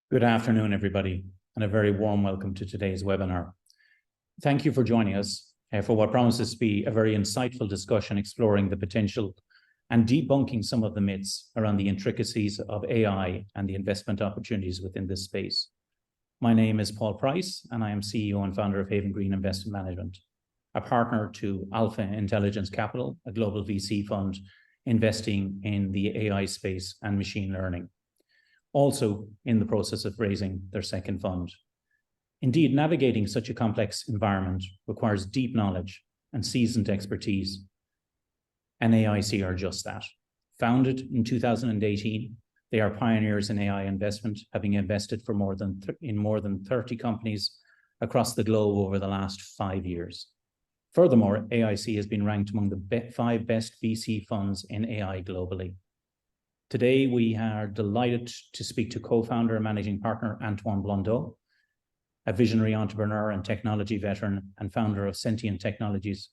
Good afternoon, everybody, and a very warm welcome to today's webinar. Thank you for joining us for what promises to be a very insightful discussion exploring the potential and debunking some of the myths around the intricacies of AI and the investment opportunities within this space. My name is Paul Price, and I am CEO and founder of Haven Green Investment Management, a partner to Alpha Intelligence Capital, a global VC fund investing in the AI space and machine learning, also in the process of raising their second fund. Indeed, navigating such a complex environment requires deep knowledge and seasoned expertise, and AIC are just that. Founded in 2018, they are pioneers in AI investment, having invested in more than 30 companies across the globe over the last 5 years. Furthermore, AIC has been ranked among the 5 best VC funds in AI globally. Today, we are delighted to speak to co-founder and managing partner Antoine Blondeau, a visionary entrepreneur and technology veteran and founder of Sentient Technologies,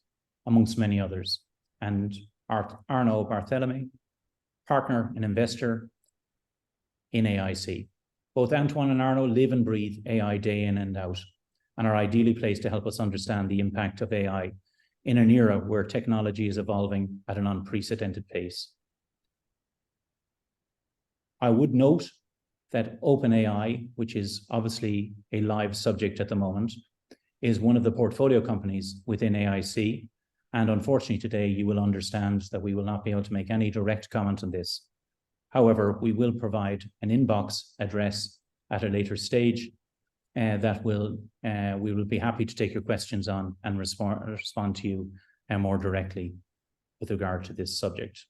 amongst many others, and Arnaud Barthelemy, partner and investor in AIC. Both Antoine and Arnaud live and breathe AI day in and out, and are ideally placed to help us understand the impact of AI in an era where technology is evolving at an unprecedented pace. I would note that OpenAI, which is obviously a live subject at the moment, is one of the portfolio companies within AIC. And unfortunately today, you will understand that we will not be able to make any direct comment on this. However, we will provide an inbox address at a later stage that we will be happy to take your questions on and respond to you more directly with regard to this subject.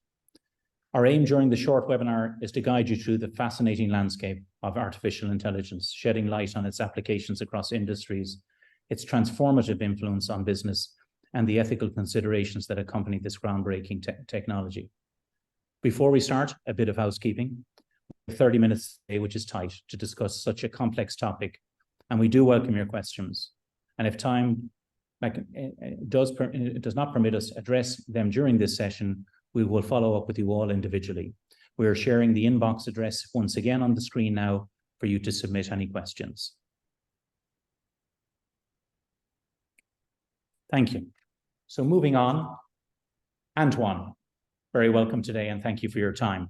Our aim during the short webinar is to guide you through the fascinating landscape of artificial intelligence, shedding light on its applications across industries, its transformative influence on business, and the ethical considerations that accompany this groundbreaking technology. Before we start, a bit of housekeeping. 30 minutes today, which is tight, to discuss such a complex topic, and we do welcome your questions. And if time does not permit us to address them during this session, we will follow up with you all individually. We are sharing the inbox address once again on the screen now for you to submit any questions. Thank you. So moving on, Antoine, very welcome today and thank you for your time.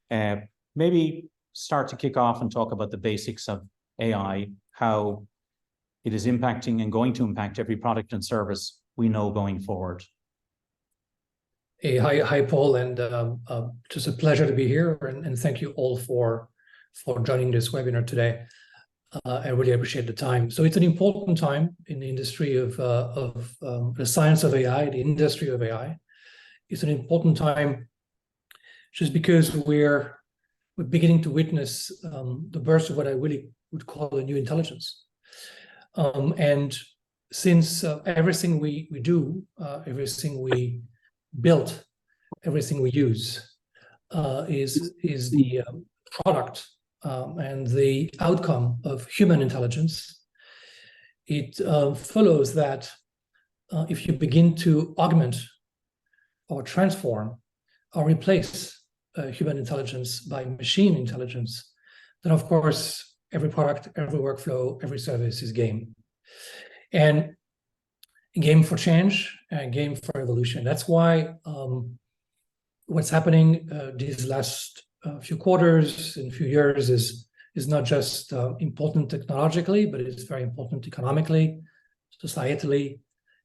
Maybe start to kick off and talk about the basics of AI, how it is impacting and going to impact every product and service we know going forward. Hey, hi, Paul, and just a pleasure to be here, and thank you all for joining this webinar today. I really appreciate the time. So it's an important time in the industry of the science of AI, the industry of AI. It's an important time just because we're beginning to witness the birth of what I really would call a new intelligence. And since everything we do, everything we built, everything we use is the product and the outcome of human intelligence. It follows that if you begin to augment or transform or replace human intelligence by machine intelligence, then of course every product, every workflow, every service is game. And game for change and game for evolution. That's why what's happening these last few quarters and few years is not just important technologically, but it's very important economically, societally,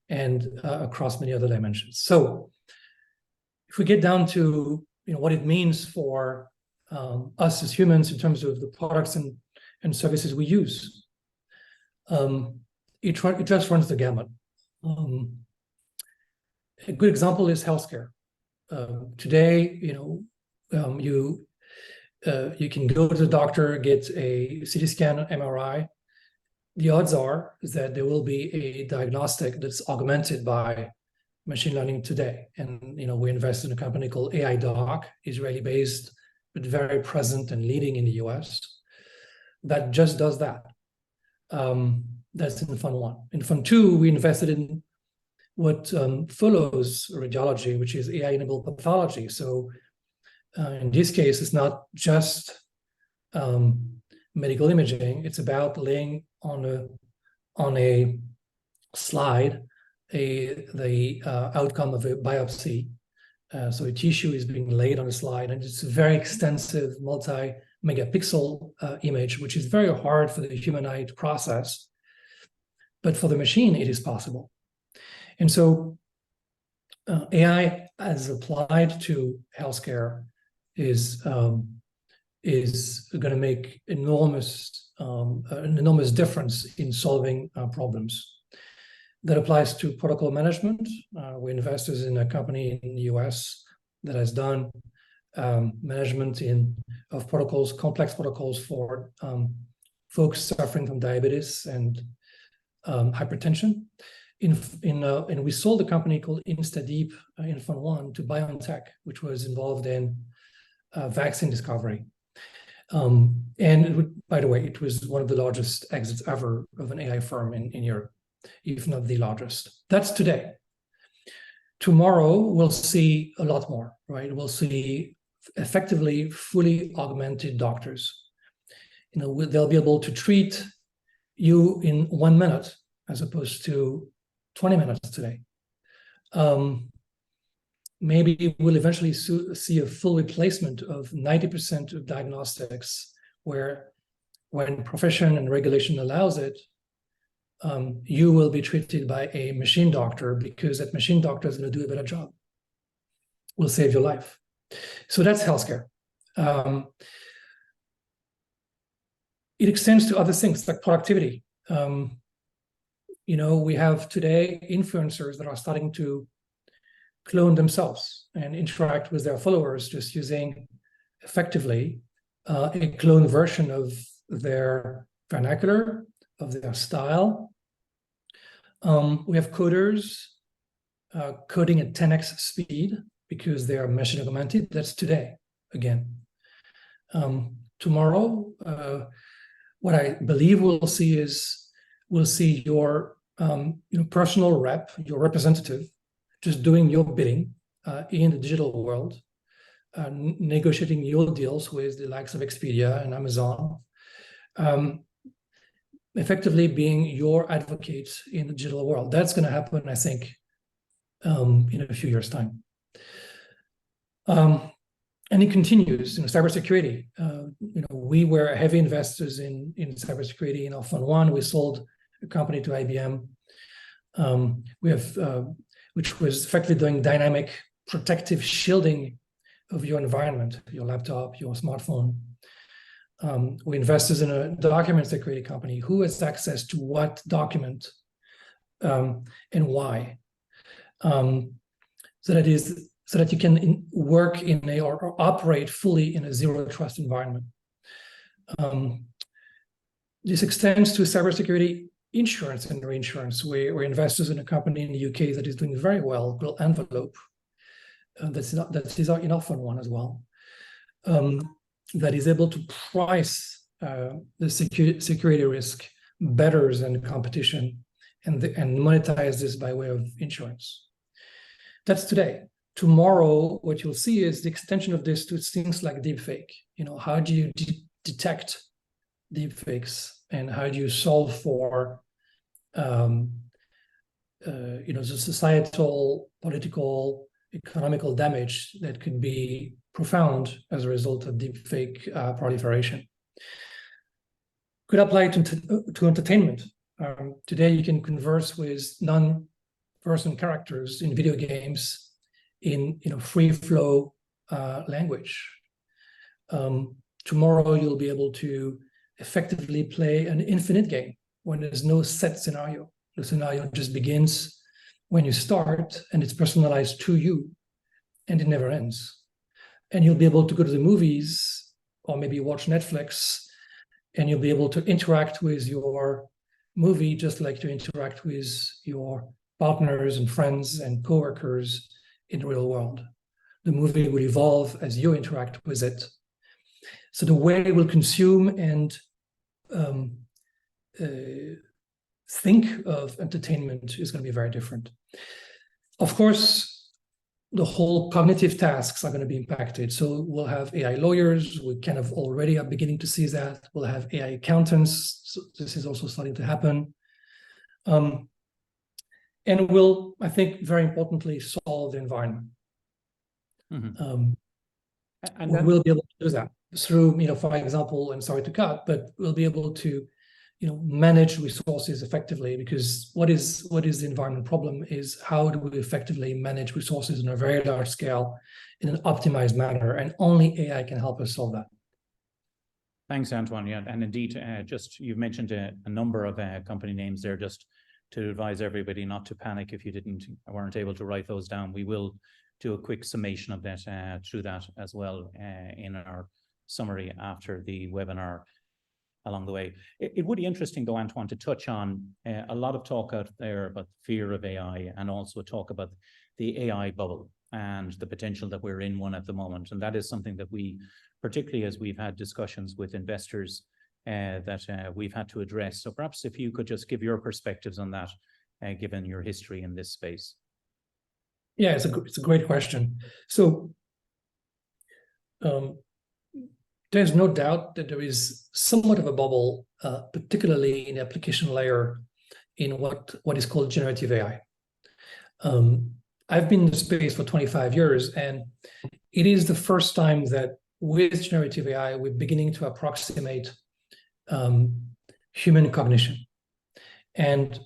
and across many other dimensions. So if we get down to what it means for us as humans in terms of the products and services we use, it just runs the gamut. A good example is healthcare. Today, you can go to the doctor, get a CT scan, MRI. The odds are that there will be a diagnostic that's augmented by machine learning today. And we invest in a company called AI Doc, Israeli-based, but very present and leading in the US, that just does that. That's in Fund 1. In Fund 2, we invested in what follows radiology, which is AI-enabled pathology. So in this case, it's not just medical imaging. It's about laying on a slide the outcome of a biopsy. So a tissue is being laid on a slide, and it's a very extensive multi-megapixel image, which is very hard for the human eye to process. But for the machine, it is possible. And so AI, as applied to healthcare, is going to make an enormous difference in solving problems. That applies to protocol management. We're investors in a company in the US that has done management of protocols, complex protocols for folks suffering from diabetes and hypertension. And we sold a company called InstaDeep in Fund 1 to BioNTech, which was involved in vaccine discovery. By the way, it was one of the largest exits ever of an AI firm in Europe, if not the largest. That's today. Tomorrow, we'll see a lot more, right? We'll see effectively fully augmented doctors. They'll be able to treat you in 1 minute as opposed to 20 minutes today. Maybe we'll eventually see a full replacement of 90% of diagnostics, where when profession and regulation allows it, you will be treated by a machine doctor, because that machine doctor is going to do a better job, will save your life. So that's healthcare. It extends to other things like productivity. We have today influencers that are starting to clone themselves and interact with their followers, just using effectively a clone version of their vernacular, of their style. We have coders coding at 10x speed because they are machine augmented. That's today, again. Tomorrow, what I believe we'll see is your personal rep, your representative, just doing your bidding in the digital world, negotiating your deals with the likes of Expedia and Amazon, effectively being your advocate in the digital world. That's going to happen, I think, in a few years' time. And it continues. Cybersecurity. We were heavy investors in cybersecurity. In our Fund 1, we sold a company to IBM. We have, which was effectively doing dynamic protective shielding of your environment, your laptop, your smartphone. We invested in a document security company. Who has access to what document and why? So that you can work or operate fully in a zero trust environment. This extends to cybersecurity insurance and reinsurance. We're investors in a company in the UK that is doing very well, called Envelope. That is in our Fund 1 as well. That is able to price the security risk better than the competition and monetize this by way of insurance. That's today. Tomorrow, what you'll see is the extension of this to things like deepfake. How do you detect deepfakes, and how do you solve for the societal, political, economical damage that could be profound as a result of deepfake proliferation? Could apply to entertainment. Today, you can converse with non-person characters in video games in free flow language. Tomorrow, you'll be able to effectively play an infinite game when there's no set scenario. The scenario just begins when you start, and it's personalized to you, and it never ends. And you'll be able to go to the movies or maybe watch Netflix, and you'll be able to interact with your movie just like you interact with your partners and friends and coworkers in the real world. The movie will evolve as you interact with it. So the way we'll consume and think of entertainment is going to be very different. Of course, the whole cognitive tasks are going to be impacted. So we'll have AI lawyers. We kind of already are beginning to see that. We'll have AI accountants. So this is also starting to happen. And we'll, I think, very importantly, solve the environment. And we will be able to do that through, for example, and sorry to cut, but we'll be able to, manage resources effectively, because what is the environment problem is how do we effectively manage resources on a very large scale in an optimized manner, and only AI can help us solve that. Thanks, Antoine. Yeah, and indeed, just you've mentioned a number of company names there, just to advise everybody not to panic if you weren't able to write those down. We will do a quick summation of that through that as well in our summary after the webinar along the way. It would be interesting, though, Antoine, to touch on a lot of talk out there about fear of AI, and also talk about the AI bubble and the potential that we're in one at the moment. And that is something that we, particularly as we've had discussions with investors, that we've had to address. So perhaps if you could just give your perspectives on that, given your history in this space. Yeah, it's a great question. So there's no doubt that there is somewhat of a bubble, particularly in the application layer, in what is called generative AI. I've been in the space for 25 years, and it is the first time that with generative AI, we're beginning to approximate human cognition. And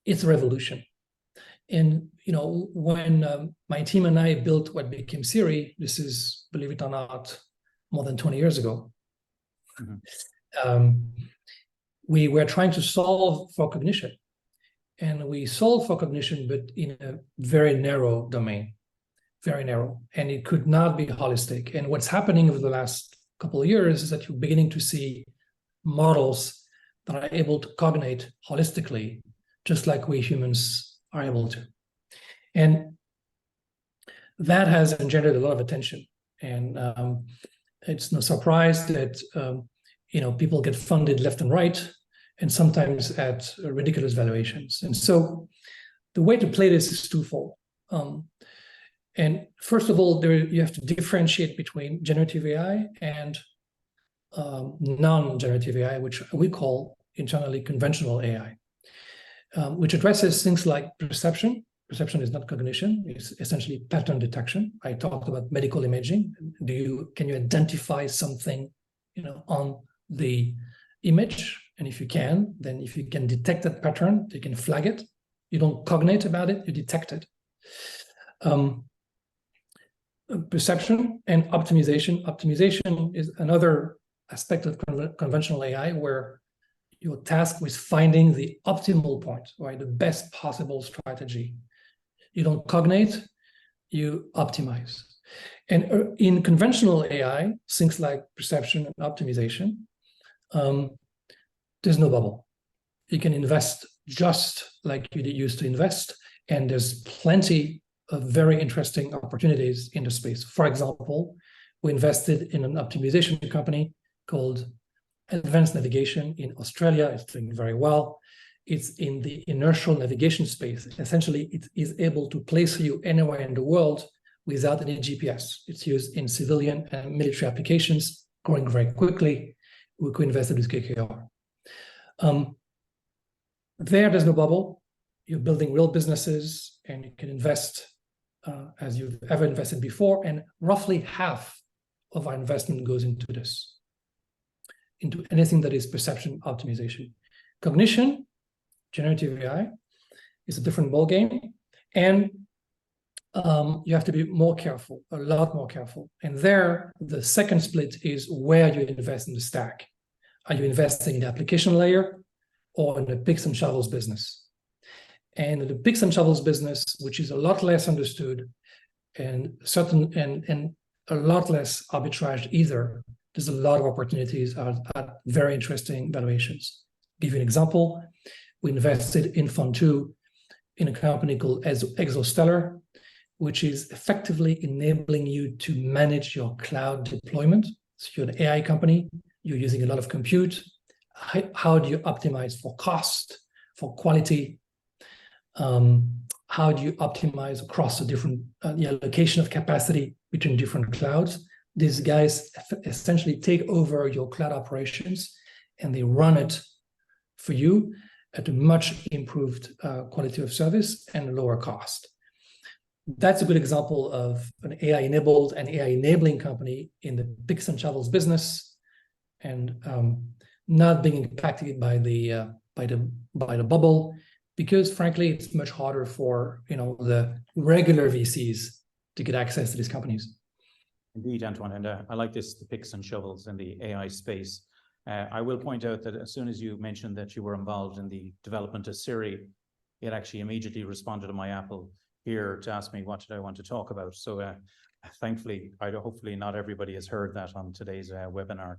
it's a revolution. And, when my team and I built what became Siri, this is, believe it or not, more than 20 years ago, we were trying to solve for cognition. And we solved for cognition, but in a very narrow domain, very narrow. And it could not be holistic. And what's happening over the last couple of years is that you're beginning to see models that are able to cognate holistically, just like we humans are able to. And that has engendered a lot of attention. And it's no surprise that people get funded left and right, and sometimes at ridiculous valuations. And so the way to play this is twofold. And first of all, you have to differentiate between generative AI and non-generative AI, which we call internally conventional AI, which addresses things like perception. Perception is not cognition, it's essentially pattern detection. I talked about medical imaging. Can you identify something on the image? And if you can, then if you can detect that pattern, you can flag it. You don't cognate about it, you detect it. Perception and optimization. Optimization is another aspect of conventional AI, where you're tasked with finding the optimal point, right? The best possible strategy. You don't cognate, you optimize. And in conventional AI, things like perception and optimization, there's no bubble. You can invest just like you used to invest, and there's plenty of very interesting opportunities in the space. For example, we invested in an optimization company called Advanced Navigation in Australia. It's doing very well. It's in the inertial navigation space. Essentially, it is able to place you anywhere in the world without any GPS. It's used in civilian and military applications, growing very quickly. We co-invested with KKR. There's no bubble. You're building real businesses, and you can invest as you've ever invested before. And roughly half of our investment goes into this, into anything that is perception optimization. Cognition, generative AI, is a different ballgame, and you have to be more careful, a lot more careful. And there, the second split is where you invest in the stack. Are you investing in the application layer or in the picks and shovels business? And the picks and shovels business, which is a lot less understood and a lot less arbitrage either, there's a lot of opportunities at very interesting valuations. Give you an example. We invested in Fund 2 in a company called Exostellar, which is effectively enabling you to manage your cloud deployment. So you're an AI company, you're using a lot of compute. How do you optimize for cost, for quality? How how do you optimize across the different the allocation of capacity between different clouds. These guys essentially take over your cloud operations and they run it for you at a much improved quality of service and lower cost. That's a good example of an AI-enabled and AI-enabling company in the picks and shovels business, and not being impacted by the bubble, because frankly, it's much harder for the regular VCs to get access to these companies. Indeed, Antoine, and I like this, the picks and shovels in the AI space. I will point out that as soon as you mentioned that you were involved in the development of Siri, it actually immediately responded to my Apple here to ask me what did I want to talk about. So thankfully, hopefully not everybody has heard that on today's webinar.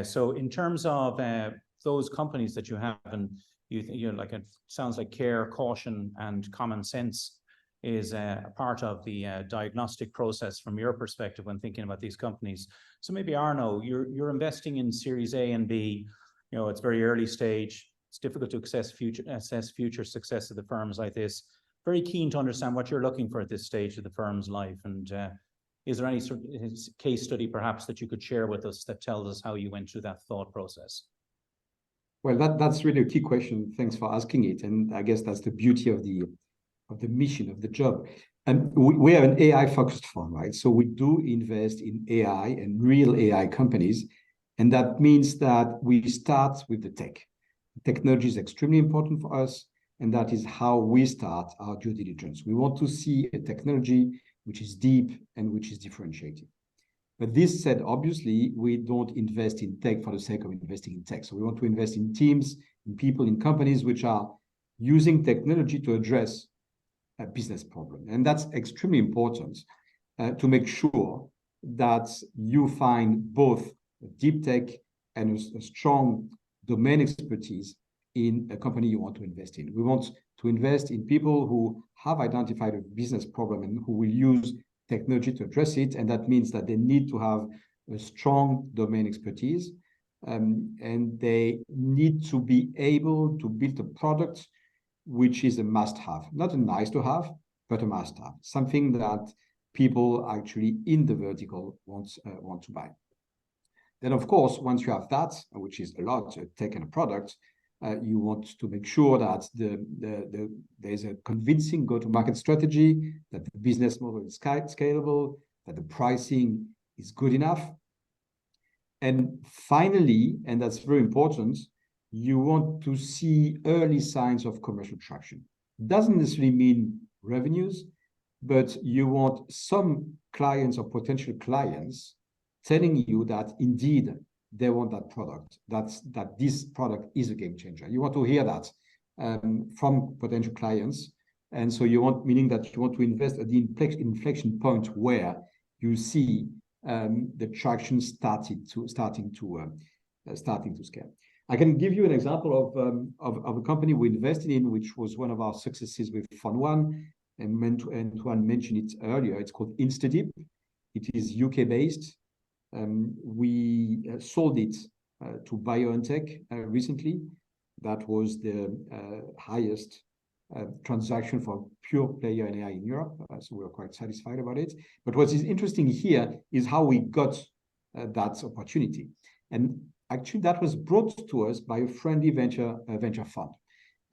So in terms of those companies that you have, and like, it sounds like care, caution, and common sense is a part of the diagnostic process from your perspective when thinking about these companies. So maybe Arnaud, you're investing in Series A and B. It's very early stage. It's difficult to assess future success of the firms like this. Very keen to understand what you're looking for at this stage of the firm's life. And is there any sort of case study perhaps that you could share with us that tells us how you went through that thought process? Well, that's really a key question. Thanks for asking it. And I guess that's the beauty of the mission of the job. And we are an AI-focused firm, right? So we do invest in AI and real AI companies. And that means that we start with the tech. Technology is extremely important for us. And that is how we start our due diligence. We want to see a technology which is deep and which is differentiated. But this said, obviously, we don't invest in tech for the sake of investing in tech. So we want to invest in teams, in people, in companies which are using technology to address a business problem. And that's extremely important to make sure that you find both deep tech and a strong domain expertise in a company you want to invest in. We want to invest in people who have identified a business problem and who will use technology to address it. And that means that they need to have a strong domain expertise, and they need to be able to build a product which is a must-have, not a nice-to-have, but a must-have, something that people actually in the vertical want to buy. Then, of course, once you have that, which is a lot, tech and a product, you want to make sure that there's a convincing go-to-market strategy, that the business model is scalable, that the pricing is good enough. And finally, and that's very important, you want to see early signs of commercial traction. It doesn't necessarily mean revenues, but you want some clients or potential clients telling you that indeed they want that product, that this product is a game changer. You want to hear that from potential clients. And so meaning that you want to invest at the inflection point where you see the traction starting to scale. I can give you an example of a company we invested in, which was one of our successes with Fund One, and Antoine mentioned it earlier. It's called InstaDeep. It is UK-based. We sold it to BioNTech recently. That was the highest transaction for pure player in AI in Europe. So we were quite satisfied about it. But what is interesting here is how we got that opportunity. And actually, that was brought to us by a friendly venture fund.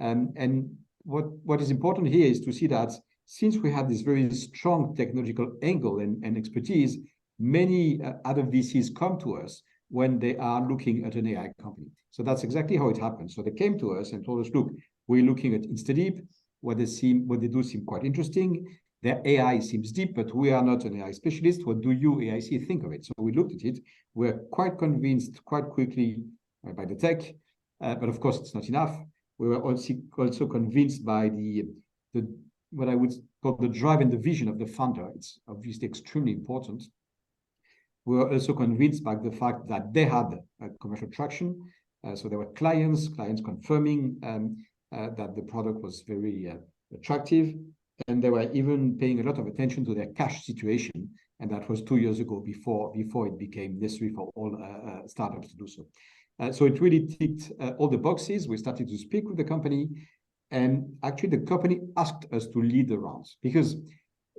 And what is important here is to see that since we have this very strong technological angle and expertise, many other VCs come to us when they are looking at an AI company. So that's exactly how it happened. So they came to us and told us, look, we're looking at InstaDeep. What they do seem quite interesting. Their AI seems deep, but we are not an AI specialist. What do you, AIC, think of it? So we looked at it. We're quite convinced quite quickly by the tech, but of course it's not enough. We were also convinced by the what I would call the drive and the vision of the founder. It's obviously extremely important. We were also convinced by the fact that they had commercial traction. So there were clients confirming that the product was very attractive. And they were even paying a lot of attention to their cash situation. And that was 2 years ago before it became necessary for all startups to do so. So it really ticked all the boxes. We started to speak with the company. And actually, the company asked us to lead the rounds because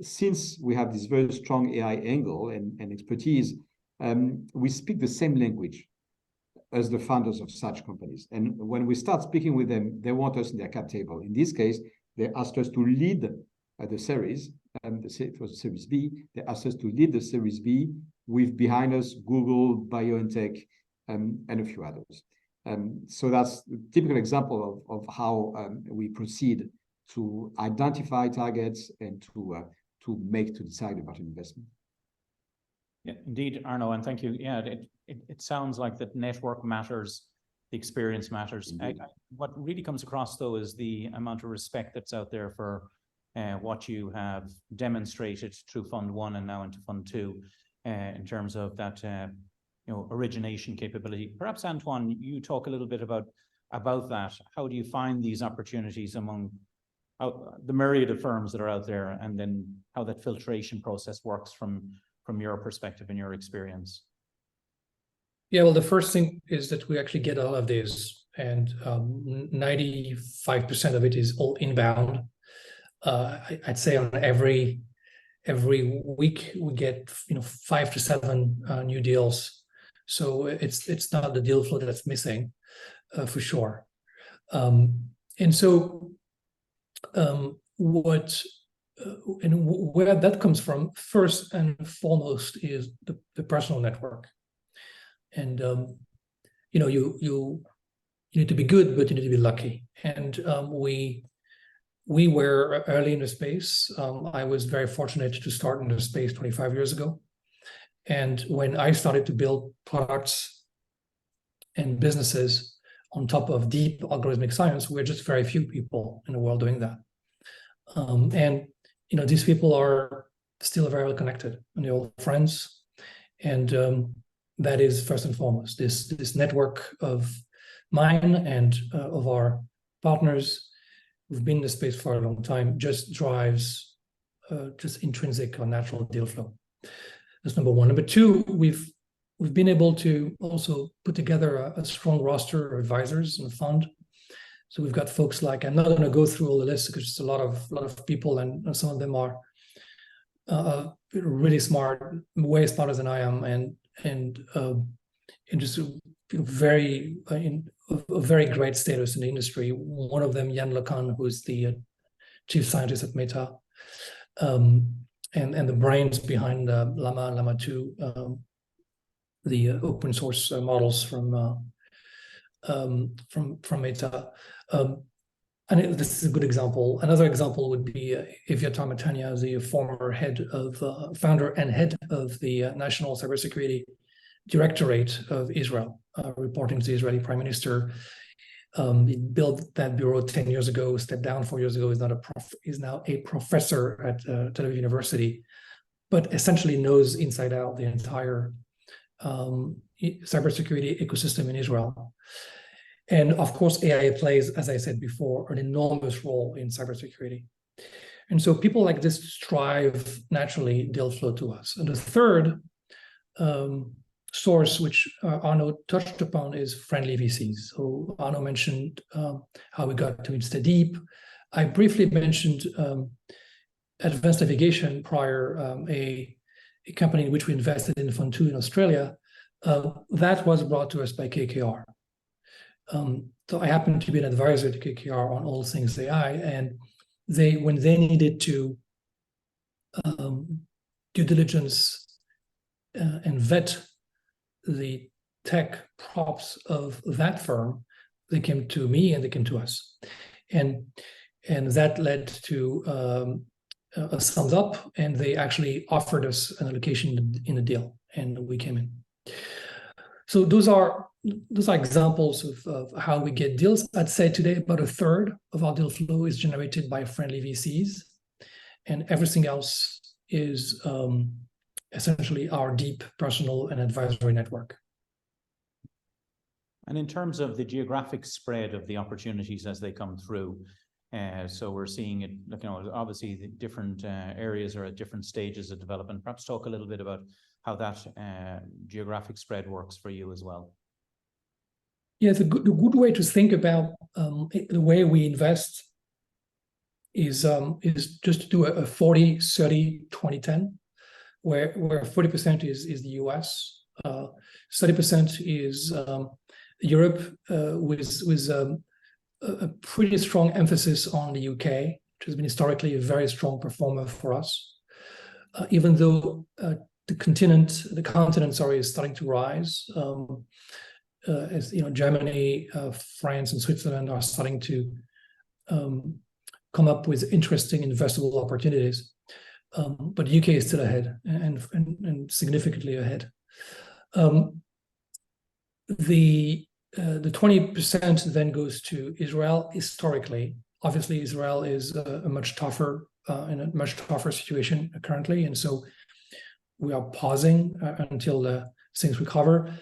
since we have this very strong AI angle and expertise, we speak the same language as the founders of such companies. And when we start speaking with them, they want us in their cap table. In this case, they asked us to lead the series, it was Series B. They asked us to lead the Series B with behind us Google, BioNTech, and a few others. So that's a typical example of how we proceed to identify targets and to decide about investment. Yeah, indeed, Arnaud, and thank you. Yeah, it sounds like that network matters, the experience matters. What really comes across, though, is the amount of respect that's out there for what you have demonstrated through Fund 1 and now into Fund 2 in terms of that origination capability. Perhaps, Antoine, you talk a little bit about that. How do you find these opportunities among the myriad of firms that are out there, and then how that filtration process works from your perspective and your experience? Yeah, well, the first thing is that we actually get all of this, and 95% of it is all inbound. I'd say on every week we get 5 to 7 new deals. So it's not the deal flow that's missing, for sure. And so where that comes from, first and foremost, is the personal network. And you need to be good, but you need to be lucky. And we were early in the space. I was very fortunate to start in the space 25 years ago. And when I started to build products and businesses on top of deep algorithmic science, we're just very few people in the world doing that. And these people are still very well connected, and they're all friends. And that is first and foremost. This network of mine and of our partners who've been in the space for a long time just drives just intrinsic or natural deal flow. That's number one. Number two, we've been able to also put together a strong roster of advisors in the fund. So we've got folks like, I'm not going to go through all the lists because it's a lot of people, and some of them are really smart, way smarter than I am, and just very great status in the industry. One of them, Yann LeCun, who's the chief scientist at Meta, and the brains behind Llama 2, the open source models from Meta. And this is a good example. Another example would be Evyatar Matania, the former founder and head of the National Cybersecurity Directorate of Israel, reporting to the Israeli Prime Minister. He built that bureau 10 years ago, stepped down 4 years ago, is now a professor at Tel Aviv University, but essentially knows inside out the entire cybersecurity ecosystem in Israel. And of course, AI plays, as I said before, an enormous role in cybersecurity. And so people like this drive naturally deal flow to us. And the third source, which Arnaud touched upon, is friendly VCs. So Arnaud mentioned how we got to InstaDeep. I briefly mentioned Advanced Navigation prior, a company in which we invested in Fund 2 in Australia. That was brought to us by KKR. So I happened to be an advisor to KKR on all things AI, and when they needed to due diligence and vet the tech props of that firm, they came to me and they came to us, and that led to a thumbs up, and they actually offered us an allocation in the deal, and we came in. So those are examples of how we get deals. I'd say today about a third of our deal flow is generated by friendly VCs, and everything else is essentially our deep personal and advisory network. And in terms of the geographic spread of the opportunities as they come through, so we're seeing it, obviously the different areas are at different stages of development. Perhaps talk a little bit about how that geographic spread works for you as well. Yeah, it's a good way to think about the way we invest is just to do a 40-30-20-10, where 40% is the US, 30% is Europe, with a pretty strong emphasis on the UK, which has been historically a very strong performer for us. Even though the continent, is starting to rise, as you know, Germany, France, and Switzerland are starting to come up with interesting investable opportunities. But the UK is still ahead, and significantly ahead. The 20% then goes to Israel historically. Obviously, Israel is a much tougher in a much tougher situation currently, and so we are pausing until things recover.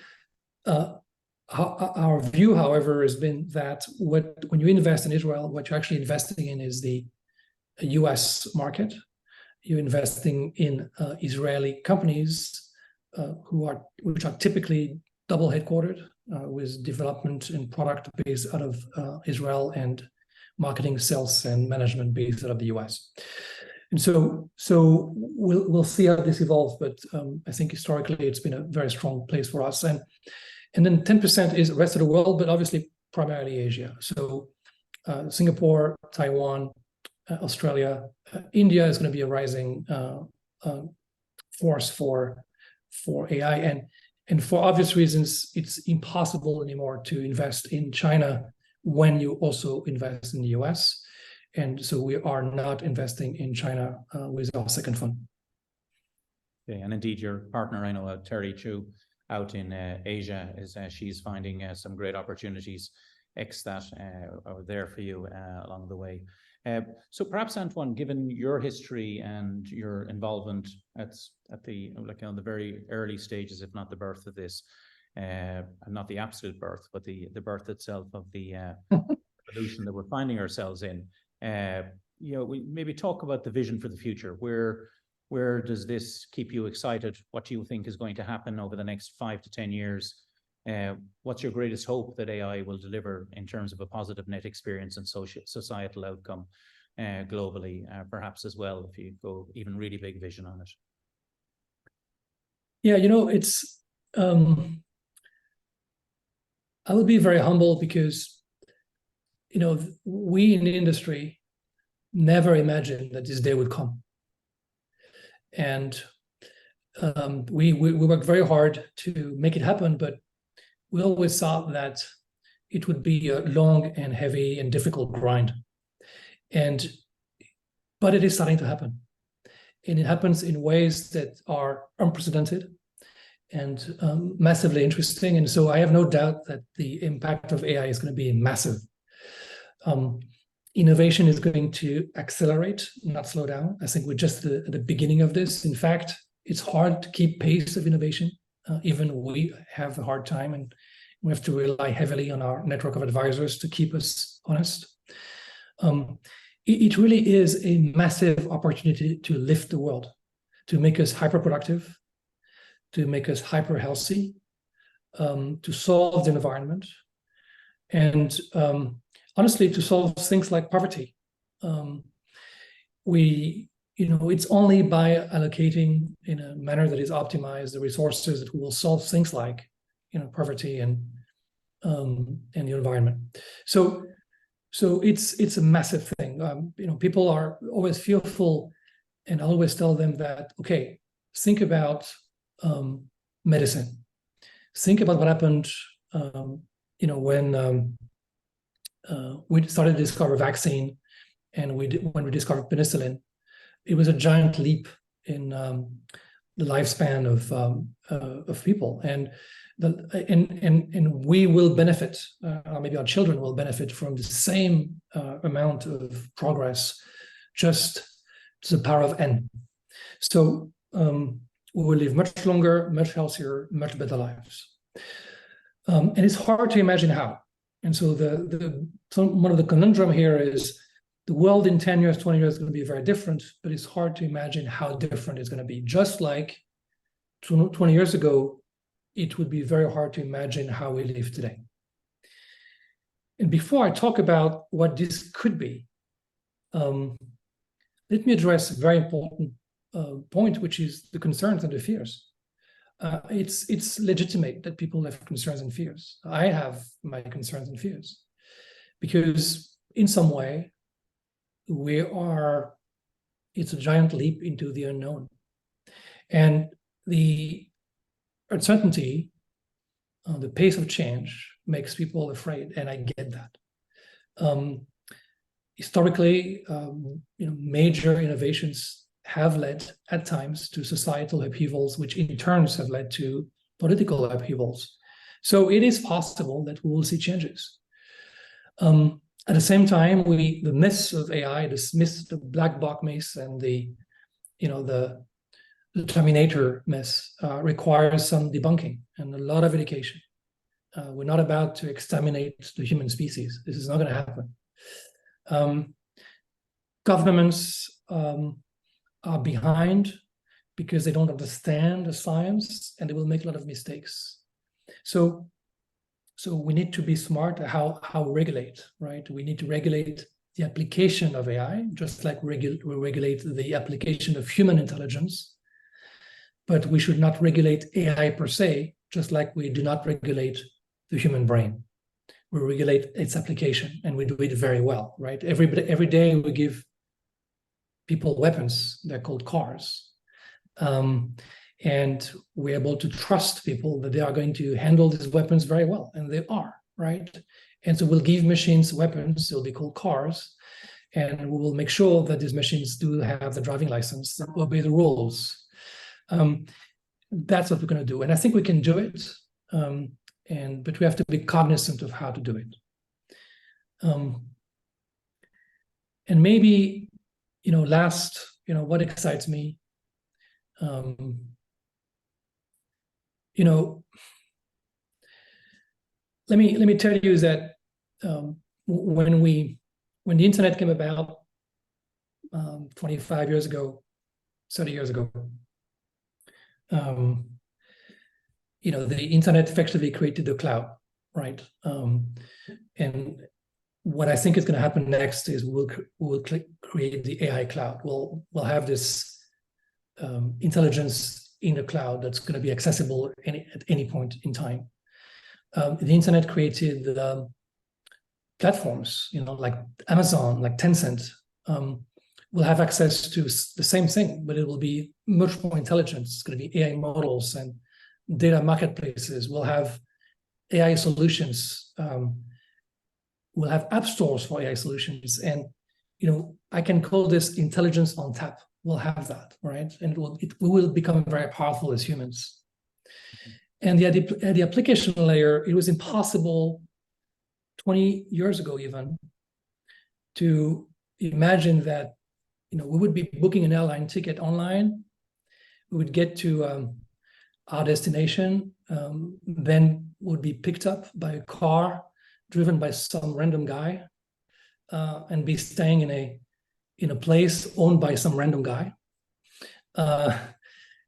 Our view, however, has been that when you invest in Israel, what you're actually investing in is the US market. You're investing in Israeli companies which are typically double headquartered, with development and product based out of Israel and marketing, sales, and management based out of the US. And so we'll see how this evolves, but I think historically it's been a very strong place for us. And then 10% is the rest of the world, but obviously primarily Asia. So Singapore, Taiwan, Australia, India is going to be a rising force for AI. And for obvious reasons, it's impossible anymore to invest in China when you also invest in the US. And so we are not investing in China with our second fund. Okay, and indeed your partner, I know, Terry Chu, out in Asia, she's finding some great opportunities that are there for you along the way. So perhaps, Antoine, given your history and your involvement at the very early stages, if not the birth of this, and not the absolute birth, but the birth itself of the revolution that we're finding ourselves in, we maybe talk about the vision for the future. Where does this keep you excited? What do you think is going to happen over the next 5 to 10 years? What's your greatest hope that AI will deliver in terms of a positive net experience and societal outcome globally, perhaps as well, if you go even really big vision on it? Yeah, it's I will be very humble because we in the industry never imagined that this day would come. And we worked very hard to make it happen, but we always thought that it would be a long and heavy and difficult grind. But it is starting to happen. And it happens in ways that are unprecedented and massively interesting. And so I have no doubt that the impact of AI is going to be massive. Innovation is going to accelerate, not slow down. I think we're just at the beginning of this. In fact, it's hard to keep pace of innovation. Even we have a hard time, and we have to rely heavily on our network of advisors to keep us honest. It really is a massive opportunity to lift the world, to make us hyper-productive, to make us hyper-healthy, to solve the environment, and honestly, to solve things like poverty. It's only by allocating in a manner that is optimized the resources that we will solve things like, poverty and the environment. So it's a massive thing. People are always fearful, and I always tell them that, okay, think about medicine. Think about what happened, when we started to discover vaccine, and when we discovered penicillin, it was a giant leap in the lifespan of people, and we will benefit, or maybe our children will benefit from the same amount of progress, just to the power of n. So we will live much longer, much healthier, much better lives, and it's hard to imagine how. And so one of the conundrum here is the world in 10 years, 20 years is going to be very different, but it's hard to imagine how different it's going to be. Just like 20 years ago, it would be very hard to imagine how we live today. And before I talk about what this could be, let me address a very important point, which is the concerns and the fears. It's legitimate that people have concerns and fears. I have my concerns and fears because in some way it's a giant leap into the unknown. And the uncertainty, the pace of change makes people afraid, and I get that. Historically, major innovations have led at times to societal upheavals, which in turns have led to political upheavals. So it is possible that we will see changes. At the same time, the myths of AI, the black box myths, and the Terminator myths requires some debunking and a lot of education. We're not about to exterminate the human species. This is not going to happen. Governments are behind because they don't understand the science, and they will make a lot of mistakes. So we need to be smart at how we regulate, right? We need to regulate the application of AI, just like we regulate the application of human intelligence. But we should not regulate AI per se, just like we do not regulate the human brain. We regulate its application, and we do it very well, right? Every day we give people weapons. They're called cars. And we're able to trust people that they are going to handle these weapons very well, and they are, right? And so we'll give machines weapons, they'll be called cars, and we will make sure that these machines do have the driving license, that obey the rules. That's what we're going to do, and I think we can do it, but we have to be cognizant of how to do it. And maybe, what excites me, let me tell you that when the internet came about 25 years ago, 30 years ago, the internet effectively created the cloud, right? And what I think is going to happen next is we'll create the AI cloud. We'll have this intelligence in the cloud that's going to be accessible at any point in time. The internet created platforms, like Amazon, like Tencent, will have access to the same thing, but it will be much more intelligent. It's going to be AI models and data marketplaces. We'll have AI solutions. We'll have app stores for AI solutions. And, I can call this intelligence on tap. We'll have that, right? And we will become very powerful as humans. And at the application layer, it was impossible 20 years ago even to imagine that we would be booking an airline ticket online. We would get to our destination, then would be picked up by a car driven by some random guy, and be staying in a place owned by some random guy,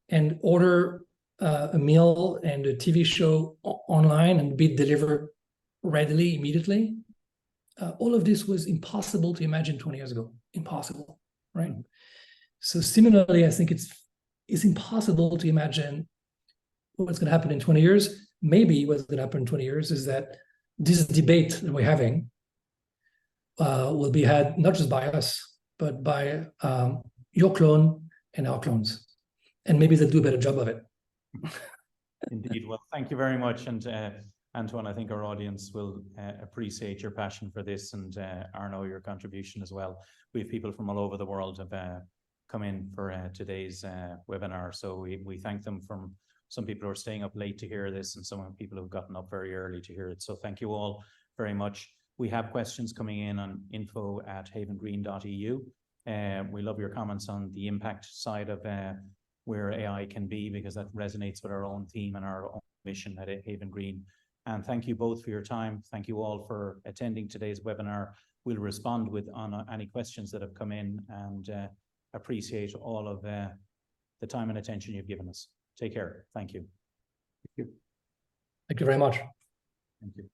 and order a meal and a TV show online and be delivered readily, immediately. All of this was impossible to imagine 20 years ago. Impossible, right? So similarly, I think it's impossible to imagine what's going to happen in 20 years. Maybe what's going to happen in 20 years is that this debate that we're having will be had not just by us, but by your clone and our clones. And maybe they'll do a better job of it. Indeed. Well, thank you very much. And Antoine, I think our audience will appreciate your passion for this, and Arnaud, your contribution as well. We have people from all over the world have come in for today's webinar. So we thank them. From some people who are staying up late to hear this, and some people who've gotten up very early to hear it. So thank you all very much. We have questions coming in on info@havengreen.eu. We love your comments on the impact side of where AI can be, because that resonates with our own theme and our own mission at Haven Green. And thank you both for your time. Thank you all for attending today's webinar. We'll respond on any questions that have come in, and appreciate all of the time and attention you've given us. Take care. Thank you. Thank you. Thank you very much. Thank you.